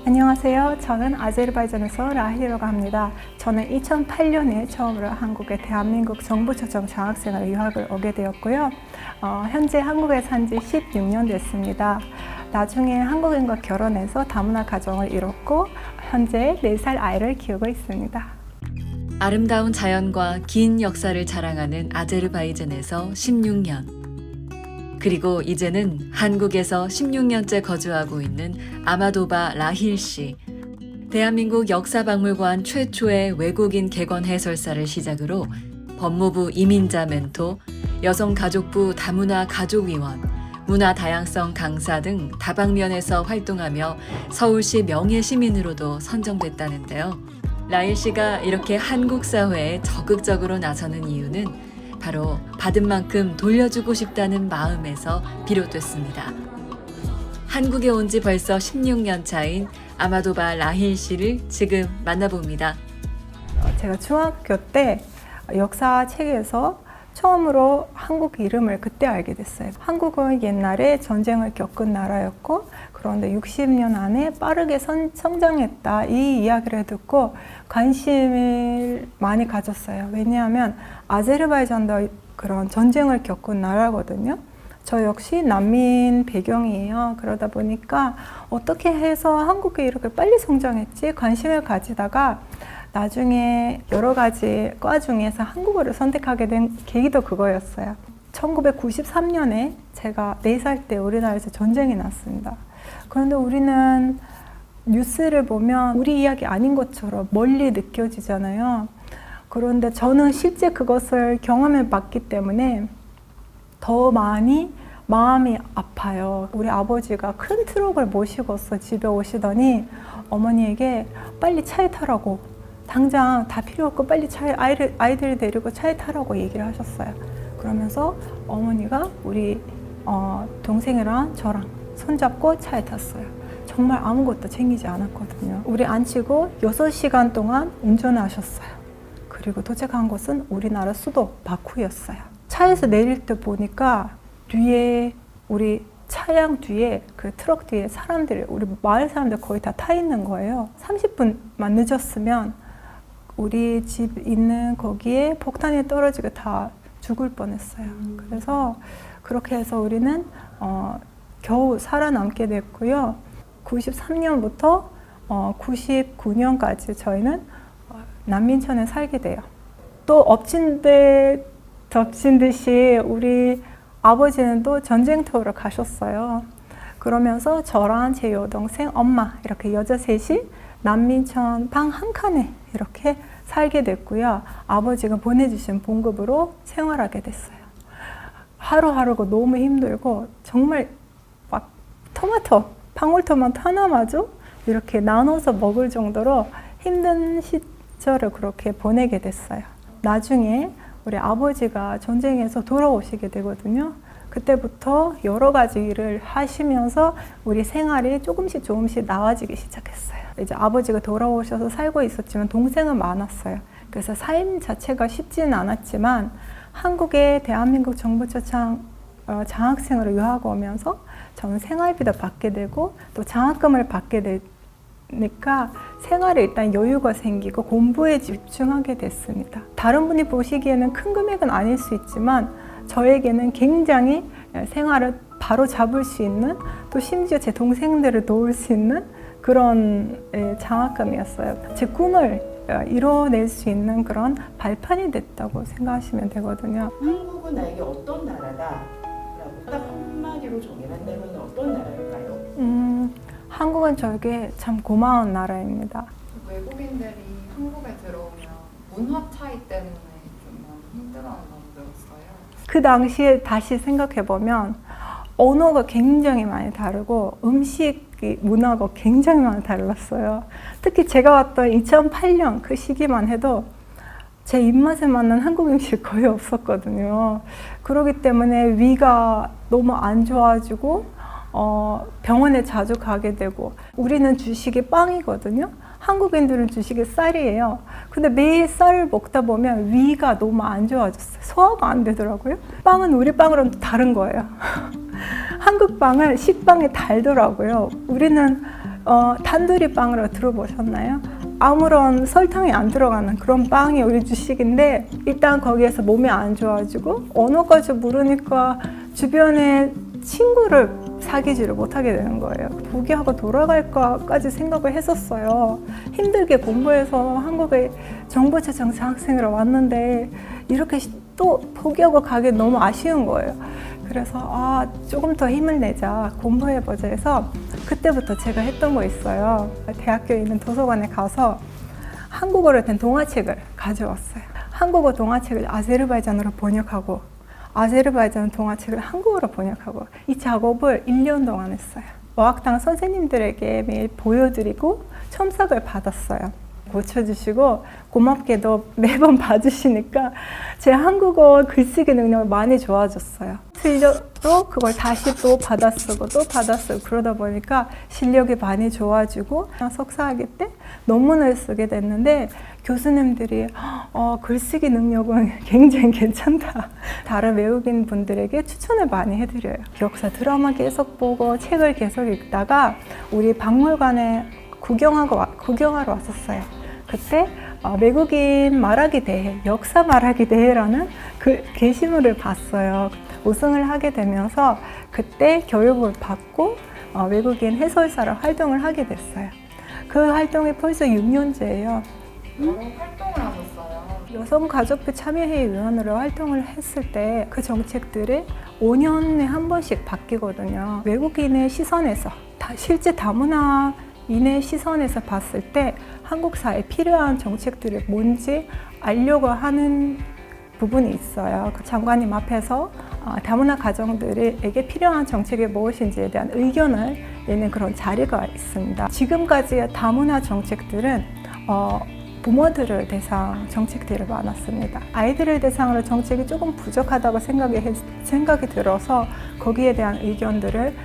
안녕하세요. 저는 아제르바이잔에서 라힐이라고 합니다. 저는 2008년에 처음으로 한국의 대한민국 정부 초청 장학생으로 유학을 오게 되었고요. 현재 한국에 산 지 16년 됐습니다. 나중에 한국인과 결혼해서 다문화 가정을 이뤘고 현재 4살 아이를 키우고 있습니다. 아름다운 자연과 긴 역사를 자랑하는 아제르바이잔에서 16년. 그리고 이제는 한국에서 16년째 거주하고 있는 아마도바 라힐 씨. 대한민국 역사박물관 최초의 외국인 객원 해설사를 시작으로 법무부 이민자 멘토, 여성가족부 다문화 가족위원, 문화다양성 강사 등 다방면에서 활동하며 서울시 명예시민으로도 선정됐다는데요. 라힐 씨가 이렇게 한국 사회에 적극적으로 나서는 이유는 바로 받은 만큼 돌려주고 싶다는 마음에서 비롯됐습니다. 한국에 온 지 벌써 16년 차인 아마도바 라힐 씨를 지금 만나봅니다. 제가 중학교 때 역사책에서 처음으로 한국 이름을 그때 알게 됐어요. 한국은 옛날에 전쟁을 겪은 나라였고 그런데 60년 안에 빠르게 성장했다, 이 이야기를 듣고 관심을 많이 가졌어요. 왜냐하면 아제르바이잔도 그런 전쟁을 겪은 나라거든요. 저 역시 난민 배경이에요. 그러다 보니까 어떻게 해서 한국이 이렇게 빨리 성장했지 관심을 가지다가 나중에 여러 가지 과 중에서 한국어를 선택하게 된 계기도 그거였어요. 1993년에 제가 4살 때 우리나라에서 전쟁이 났습니다. 그런데 우리는 뉴스를 보면 우리 이야기 아닌 것처럼 멀리 느껴지잖아요. 그런데 저는 실제 그것을 경험해 봤기 때문에 더 많이 마음이 아파요. 우리 아버지가 큰 트럭을 모시고서 집에 오시더니 어머니에게 빨리 차에 타라고, 당장 다 필요 없고 빨리 차에 아이들 데리고 차에 타라고 얘기를 하셨어요. 그러면서 어머니가 우리 동생이랑 저랑 손잡고 차에 탔어요. 정말 아무것도 챙기지 않았거든요. 우리 앉히고 6시간 동안 운전을 하셨어요. 그리고 도착한 곳은 우리나라 수도 바쿠였어요. 차에서 내릴 때 보니까 뒤에 우리 차량 뒤에 그 트럭 뒤에 사람들이, 우리 마을 사람들 거의 다 타 있는 거예요. 30분만 늦었으면 우리 집 있는 거기에 폭탄이 떨어지고 다 죽을 뻔했어요. 그래서 그렇게 해서 우리는 겨우 살아남게 됐고요. 93년부터 99년까지 저희는 난민촌에 살게 돼요. 또 엎친 데 덮친 듯이 우리 아버지는 또 전쟁터로 가셨어요. 그러면서 저랑 제 여동생, 엄마 이렇게 여자 셋이 난민촌 방 한 칸에 이렇게 살게 됐고요. 아버지가 보내주신 봉급으로 생활하게 됐어요. 하루하루가 너무 힘들고 정말 막 방울토마토 하나마저 이렇게 나눠서 먹을 정도로 힘든 시절을 그렇게 보내게 됐어요. 나중에 우리 아버지가 전쟁에서 돌아오시게 되거든요. 그때부터 여러 가지 일을 하시면서 우리 생활이 조금씩 나아지기 시작했어요. 이제 아버지가 돌아오셔서 살고 있었지만 동생은 많았어요. 그래서 삶 자체가 쉽지는 않았지만 한국에 대한민국 정부 초청 장학생으로 유학 오면서 저는 생활비도 받게 되고 또 장학금을 받게 되니까 생활에 일단 여유가 생기고 공부에 집중하게 됐습니다. 다른 분이 보시기에는 큰 금액은 아닐 수 있지만 저에게는 굉장히 생활을 바로 잡을 수 있는, 또 심지어 제 동생들을 도울 수 있는 그런 장학금이었어요. 제 꿈을 이뤄낼 수 있는 그런 발판이 됐다고 생각하시면 되거든요. 한국은 나에게 어떤 나라다? 라고 딱 한마디로 정의한다면 어떤 나라일까요? 한국은 저에게 참 고마운 나라입니다. 외국인들이 한국에 들어오면 문화 차이 때문에 좀 많이 힘들어한다고 들었어요. 그 당시에 다시 생각해보면 언어가 굉장히 많이 다르고 음식 문화가 굉장히 많이 달랐어요. 특히 제가 왔던 2008년 그 시기만 해도 제 입맛에 맞는 한국 음식 거의 없었거든요. 그렇기 때문에 위가 너무 안 좋아지고 병원에 자주 가게 되고, 우리는 주식이 빵이거든요. 한국인들은 주식이 쌀이에요. 근데 매일 쌀을 먹다 보면 위가 너무 안 좋아졌어요. 소화가 안 되더라고요. 빵은 우리 빵으로는 다른 거예요. 한국 빵은 식빵이 달더라고요. 우리는 단두리 빵으로 들어보셨나요? 아무런 설탕이 안 들어가는 그런 빵이 우리 주식인데 일단 거기에서 몸이 안 좋아지고 언어까지 모르니까 주변에 친구를 사귀지를 못하게 되는 거예요. 포기하고 돌아갈까까지 생각을 했었어요. 힘들게 공부해서 한국에 정보차 장학생으로 왔는데 이렇게 또 포기하고 가기 너무 아쉬운 거예요. 그래서 조금 더 힘을 내자, 공부해보자 해서 그때부터 제가 했던 거 있어요. 대학교에 있는 도서관에 가서 한국어로 된 동화책을 가져왔어요. 한국어 동화책을 아제르바이잔어로 번역하고 아제르바이잔 동화책을 한국어로 번역하고 이 작업을 1년 동안 했어요. 어학당 선생님들에게 매일 보여드리고 첨삭을 받았어요. 고쳐주시고 고맙게도 매번 봐주시니까 제 한국어 글쓰기 능력이 많이 좋아졌어요. 틀려도 그걸 다시 또 받아쓰고 또 받아쓰고 그러다 보니까 실력이 많이 좋아지고 석사학위 때 논문을 쓰게 됐는데 교수님들이 글쓰기 능력은 굉장히 괜찮다. 다른 외국인 분들에게 추천을 많이 해드려요. 역사 드라마 계속 보고 책을 계속 읽다가 우리 박물관에 구경하러 왔었어요. 그때 외국인 말하기 대회, 역사 말하기 대회라는 그 게시물을 봤어요. 우승을 하게 되면서 그때 교육을 받고 외국인 해설사로 활동을 하게 됐어요. 그 활동이 벌써 6년째예요. 여러 활동을 하셨어요. 여성가족부 참여회의위원으로 활동을 했을 때 그 정책들이 5년에 한 번씩 바뀌거든요. 외국인의 시선에서, 실제 다문화인의 시선에서 봤을 때 한국 사회에 필요한 정책들이 뭔지 알려고 하는 부분이 있어요. 그 장관님 앞에서 다문화 가정들에게 필요한 정책이 무엇인지에 대한 의견을 내는 그런 자리가 있습니다. 지금까지의 다문화 정책들은 부모들을 대상 정책들이 많았습니다. 아이들을 대상으로 정책이 조금 부족하다고 생각이 들어서 거기에 대한 의견들을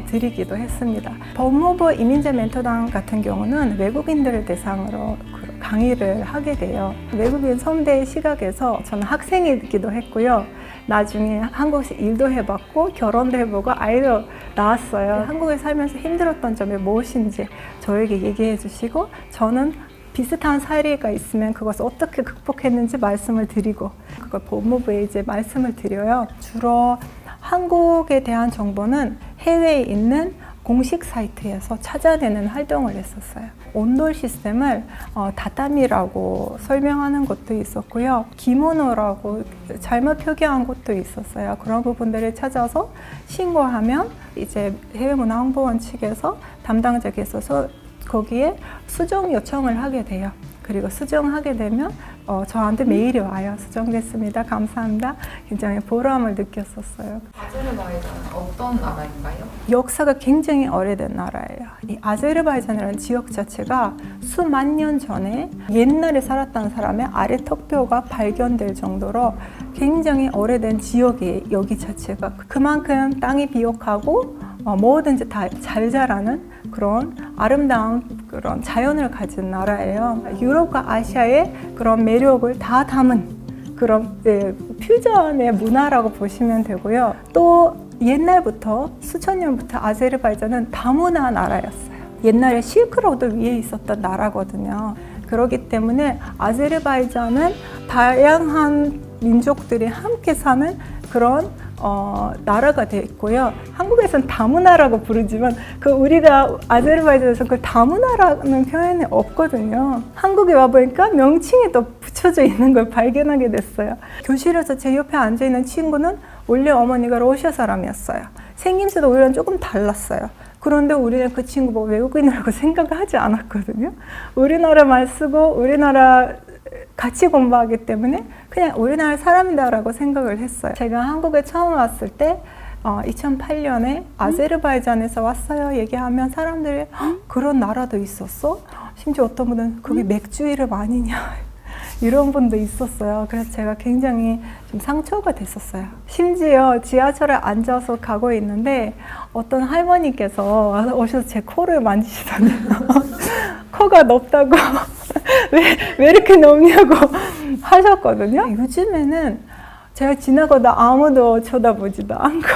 드리기도 했습니다. 법무부 이민재 멘토당 같은 경우는 외국인들을 대상으로 강의를 하게 돼요. 외국인 선대의 시각에서 저는 학생이기도 했고요. 나중에 한국에서 일도 해봤고 결혼도 해보고 아이도 낳았어요. 한국에 살면서 힘들었던 점이 무엇인지 저에게 얘기해 주시고 저는 비슷한 사례가 있으면 그것을 어떻게 극복했는지 말씀을 드리고 그걸 법무부에 이제 말씀을 드려요. 주로 한국에 대한 정보는 해외에 있는 공식 사이트에서 찾아내는 활동을 했었어요. 온돌 시스템을 다타미라고 설명하는 것도 있었고요. 기모노라고 잘못 표기한 것도 있었어요. 그런 부분들을 찾아서 신고하면 이제 해외문화홍보원 측에서 담당자가 있어서 거기에 수정 요청을 하게 돼요. 그리고 수정하게 되면 저한테 메일이 와요. 수정됐습니다. 감사합니다. 굉장히 보람을 느꼈었어요. 아제르바이잔은 어떤 나라인가요? 역사가 굉장히 오래된 나라예요. 이 아제르바이잔이라는 지역 자체가 수만 년 전에 옛날에 살았던 사람의 아래 턱뼈가 발견될 정도로 굉장히 오래된 지역이에요. 여기 자체가. 그만큼 땅이 비옥하고 뭐든지 다 잘 자라는 그런 아름다운 그런 자연을 가진 나라예요. 유럽과 아시아의 그런 매력을 다 담은 그런 퓨전의 문화라고 보시면 되고요. 또 옛날부터 수천 년부터 아제르바이잔은 다문화 나라였어요. 옛날에 실크로드 위에 있었던 나라거든요. 그렇기 때문에 아제르바이잔은 다양한 민족들이 함께 사는 그런 나라가 되어 있고요. 한국에서는 다문화라고 부르지만 우리가 아제르바이잔에서 그 다문화라는 표현이 없거든요. 한국에 와보니까 명칭이 또 붙여져 있는 걸 발견하게 됐어요. 교실에서 제 옆에 앉아있는 친구는 원래 어머니가 러시아 사람이었어요. 생김새도 우리랑 조금 달랐어요. 그런데 우리는 그 친구 보고 외국인이라고 생각을 하지 않았거든요. 우리나라 말 쓰고 우리나라 같이 공부하기 때문에 그냥 우리나라 사람이다라고 생각을 했어요. 제가 한국에 처음 왔을 때 2008년에 아제르바이잔에서 왔어요 얘기하면 사람들이 그런 나라도 있었어? 심지어 어떤 분은 그게 맥주 이름 아니냐 이런 분도 있었어요. 그래서 제가 굉장히 좀 상처가 됐었어요. 심지어 지하철에 앉아서 가고 있는데 어떤 할머니께서 오셔서 제 코를 만지시더니 코가 높다고 왜 이렇게 높냐고 하셨거든요. 요즘에는 제가 지나가다 아무도 쳐다보지도 않고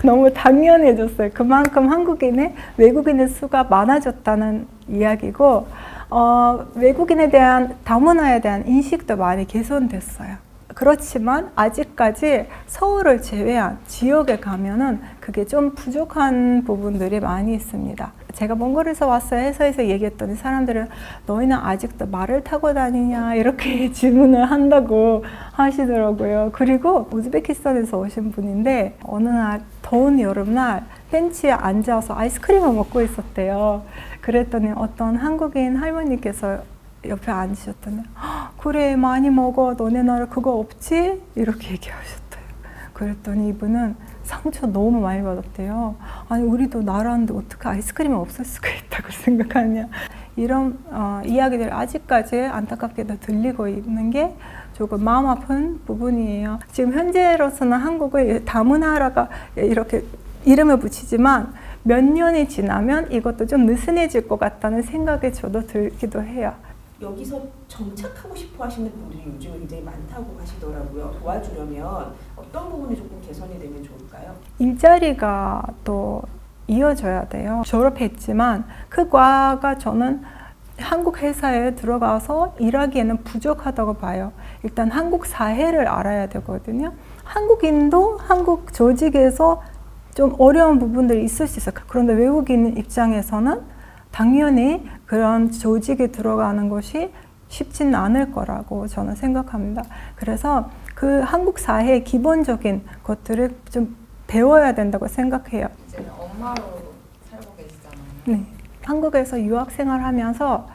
너무 당연해졌어요. 그만큼 한국인의 외국인의 수가 많아졌다는 이야기고 외국인에 대한 다문화에 대한 인식도 많이 개선됐어요. 그렇지만 아직까지 서울을 제외한 지역에 가면은 그게 좀 부족한 부분들이 많이 있습니다. 제가 먼 거리에서 왔어요. 회사에서 얘기했더니 사람들은 너희는 아직도 말을 타고 다니냐 이렇게 질문을 한다고 하시더라고요. 그리고 우즈베키스탄에서 오신 분인데 어느 날 더운 여름날 벤치에 앉아서 아이스크림을 먹고 있었대요. 그랬더니 어떤 한국인 할머니께서 옆에 앉으셨더니 그래 많이 먹어 너네 나라 그거 없지? 이렇게 얘기하셨대요. 그랬더니 이분은 상처 너무 많이 받았대요. 아니 우리도 나라인데 어떻게 아이스크림이 없을 수가 있다고 생각하냐. 이런 이야기들 아직까지 안타깝게도 들리고 있는 게 조금 마음 아픈 부분이에요. 지금 현재로서는 한국의 다문화라가 이렇게 이름을 붙이지만 몇 년이 지나면 이것도 좀 느슨해질 것 같다는 생각이 저도 들기도 해요. 여기서 정착하고 싶어 하시는 분들이 요즘에 굉장히 많다고 하시더라고요. 도와주려면 어떤 부분이 조금 개선이 되면 좋을까요? 일자리가 또 이어져야 돼요. 졸업했지만 그 과가 저는 한국 회사에 들어가서 일하기에는 부족하다고 봐요. 일단 한국 사회를 알아야 되거든요. 한국인도 한국 조직에서 좀 어려운 부분들이 있을 수 있어요. 그런데 외국인 입장에서는 당연히 그런 조직에 들어가는 것이 쉽지는 않을 거라고 저는 생각합니다. 그래서 그 한국 사회의 기본적인 것들을 좀 배워야 된다고 생각해요. 이제는 엄마로 살고 계시잖아요. 네. 한국에서 유학 생활하면서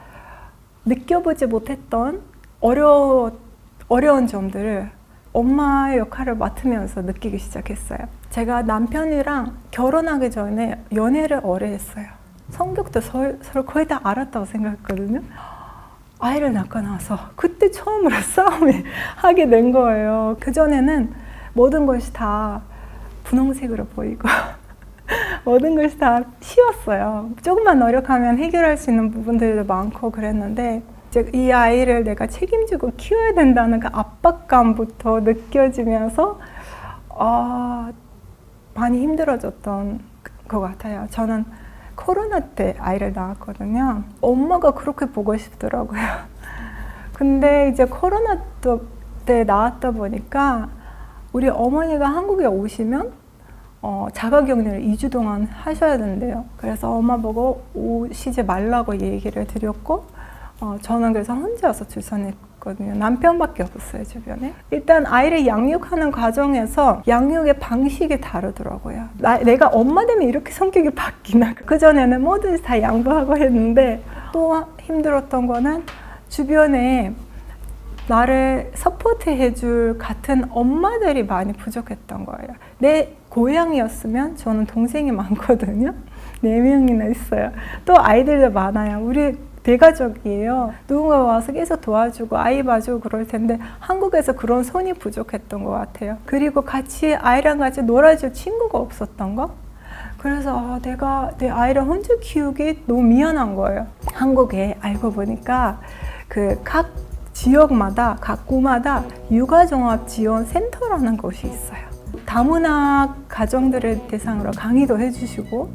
느껴보지 못했던 어려운 점들을 엄마의 역할을 맡으면서 느끼기 시작했어요. 제가 남편이랑 결혼하기 전에 연애를 오래 했어요. 성격도 서로 거의 다 알았다고 생각했거든요. 아이를 낳고 나서 그때 처음으로 싸움을 하게 된 거예요. 그전에는 모든 것이 다 분홍색으로 보이고 모든 것이 다 쉬웠어요. 조금만 노력하면 해결할 수 있는 부분들도 많고 그랬는데 이제 이 아이를 내가 책임지고 키워야 된다는 그 압박감부터 느껴지면서 많이 힘들어졌던 것 같아요. 저는 코로나 때 아이를 낳았거든요. 엄마가 그렇게 보고 싶더라고요. 근데 이제 코로나 때 낳았다 보니까 우리 어머니가 한국에 오시면 자가격리를 2주 동안 하셔야 된대요. 그래서 엄마 보고 오시지 말라고 얘기를 드렸고 저는 그래서 혼자서 출산했거든요. 남편밖에 없었어요, 주변에. 일단 아이를 양육하는 과정에서 양육의 방식이 다르더라고요. 내가 엄마 되면 이렇게 성격이 바뀌나. 그전에는 뭐든지 다 양보하고 했는데 또 힘들었던 거는 주변에 나를 서포트해줄 같은 엄마들이 많이 부족했던 거예요. 내 고향이었으면 저는 동생이 많거든요. 4명이나 있어요. 또 아이들도 많아요. 우리 대가족이에요. 누군가 와서 계속 도와주고 아이 봐주고 그럴 텐데 한국에서 그런 손이 부족했던 것 같아요. 그리고 같이 아이랑 같이 놀아줄 친구가 없었던 거. 그래서 내가 내 아이를 혼자 키우기 너무 미안한 거예요. 한국에 알고 보니까 그 각 지역마다 각 구마다 육아종합지원센터라는 곳이 있어요. 다문화 가정들을 대상으로 강의도 해주시고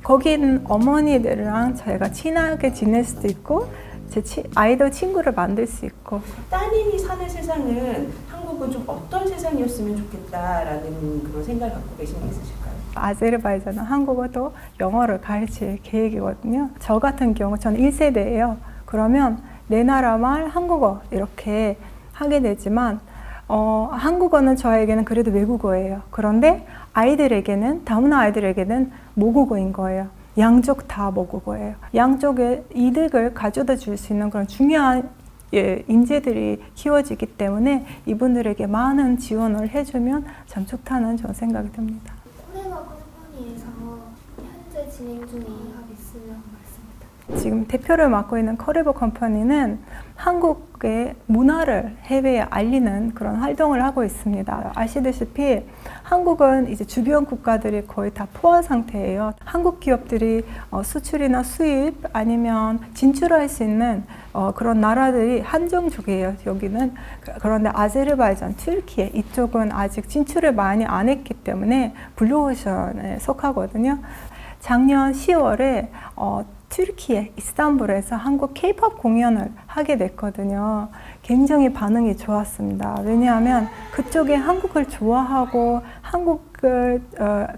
거기는 어머니들이랑 저희가 친하게 지낼 수도 있고 제 아이들 친구를 만들 수 있고. 따님이 사는 세상은 한국은 좀 어떤 세상이었으면 좋겠다라는 그런 생각을 갖고 계신 게 있으실까요? 아제르바이잔은 한국어도 영어를 가르칠 계획이거든요. 저 같은 경우 저는 1세대예요. 그러면 내 나라 말 한국어 이렇게 하게 되지만 한국어는 저에게는 그래도 외국어예요. 그런데 아이들에게는 다문화 아이들에게는 모국어인 거예요. 양쪽 다 모국어예요. 양쪽의 이득을 가져다 줄 수 있는 그런 중요한 인재들이 키워지기 때문에 이분들에게 많은 지원을 해주면 참 좋다는 저는 생각이 듭니다. 코레가 컴퍼니에서 현재 진행 중인 사업 있으면 말씀부탁드립니다. 지금 대표를 맡고 있는 커리버 컴퍼니는 한국의 문화를 해외에 알리는 그런 활동을 하고 있습니다. 아시다시피 한국은 이제 주변 국가들이 거의 다 포화 상태예요. 한국 기업들이 수출이나 수입 아니면 진출할 수 있는 그런 나라들이 한정적이에요. 여기는. 그런데 아제르바이잔, 튀르키예 이쪽은 아직 진출을 많이 안 했기 때문에 블루오션에 속하거든요. 작년 10월에 튀르키예 이스탄불에서 한국 K-pop 공연을 하게 됐거든요. 굉장히 반응이 좋았습니다. 왜냐하면 그쪽에 한국을 좋아하고 한국을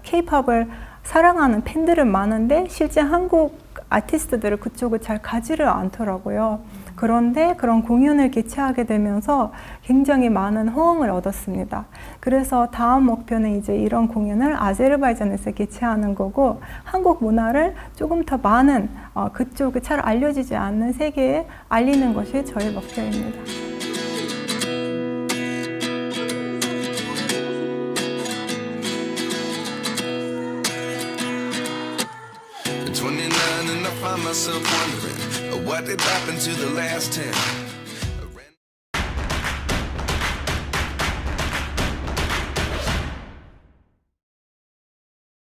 K-pop을 사랑하는 팬들은 많은데 실제 한국 아티스트들을 그쪽을 잘 가지를 않더라고요. 그런데 그런 공연을 개최하게 되면서 굉장히 많은 호응을 얻었습니다. 그래서 다음 목표는 이제 이런 공연을 아제르바이잔에서 개최하는 거고 한국 문화를 조금 더 많은 그쪽에 잘 알려지지 않는 세계에 알리는 것이 저의 목표입니다. At 29 and I find myself wondering what did happen to the last 10.